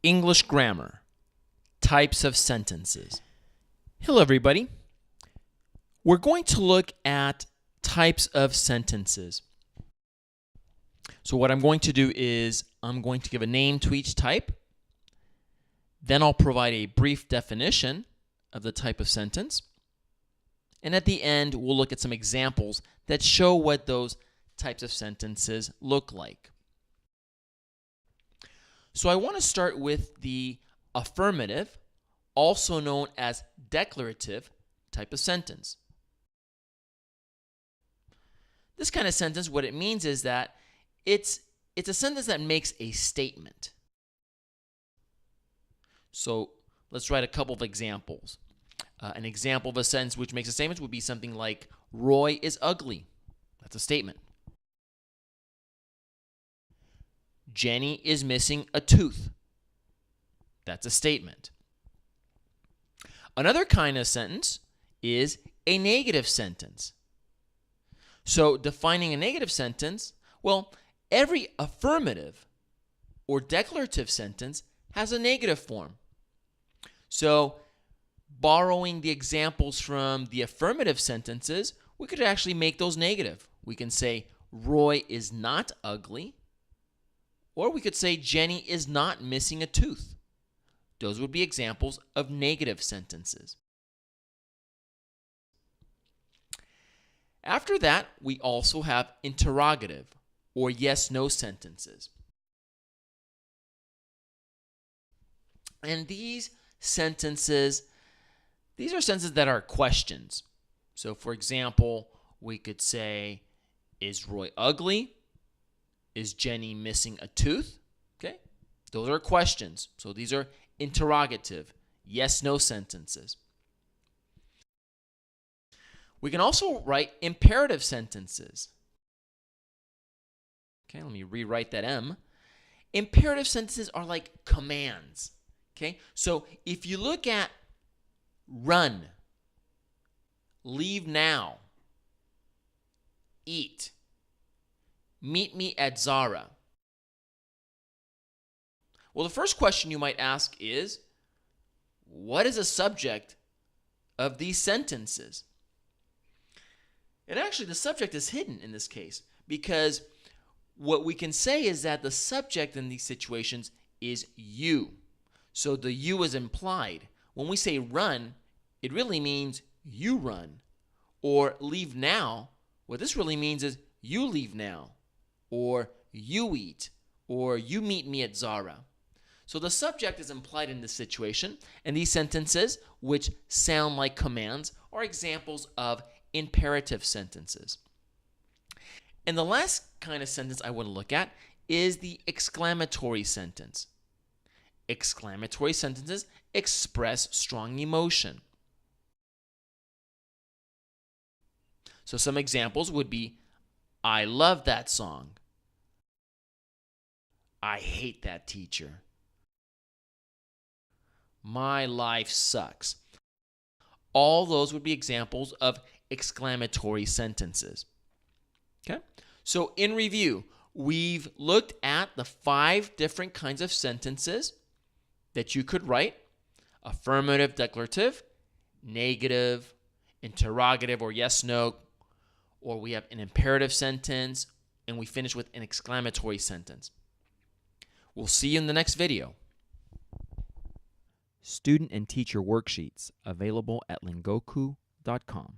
English grammar, types of sentences. Hello, everybody. We're going to look at types of sentences. So what I'm going to do is I'm going to give a name to each type. Then I'll provide a brief definition of the type of sentence. And at the end, we'll look at some examples that show what those types of sentences look like. So I want to start with the affirmative, also known as declarative type of sentence. This kind of sentence, what it means is that it's a sentence that makes a statement. So let's write a couple of examples. An example of a sentence which makes a statement would be something like, Roy is ugly. That's a statement. Jenny is missing a tooth. That's a statement. Another kind of sentence is a negative sentence. So defining a negative sentence, well, every affirmative or declarative sentence has a negative form. So borrowing the examples from the affirmative sentences, we could actually make those negative. We can say, Roy is not ugly. Or we could say, Jenny is not missing a tooth. Those would be examples of negative sentences. After that, we also have interrogative or yes/no sentences. And these are sentences that are questions. So for example, we could say, is Roy ugly? Is Jenny missing a tooth? Okay, those are questions. So these are interrogative, yes/no sentences. We can also write imperative sentences. Okay, let me rewrite that M. Imperative sentences are like commands. Okay, so if you look at run, leave now, eat, meet me at Zara. Well, the first question you might ask is, what is the subject of these sentences? And actually, the subject is hidden in this case because what we can say is that the subject in these situations is you. So the you is implied. When we say run, it really means you run. Or leave now, what this really means is you leave now. Or you eat, or you meet me at Zara. So the subject is implied in this situation, and these sentences, which sound like commands, are examples of imperative sentences. And the last kind of sentence I want to look at is the exclamatory sentence. Exclamatory sentences express strong emotion. So some examples would be, I love that song. I hate that teacher. My life sucks. All those would be examples of exclamatory sentences. Okay? So in review, we've looked at the 5 different kinds of sentences that you could write: affirmative, declarative, negative, interrogative or yes/no, or we have an imperative sentence, and we finish with an exclamatory sentence. We'll see you in the next video. Student and teacher worksheets available at lingoku.com.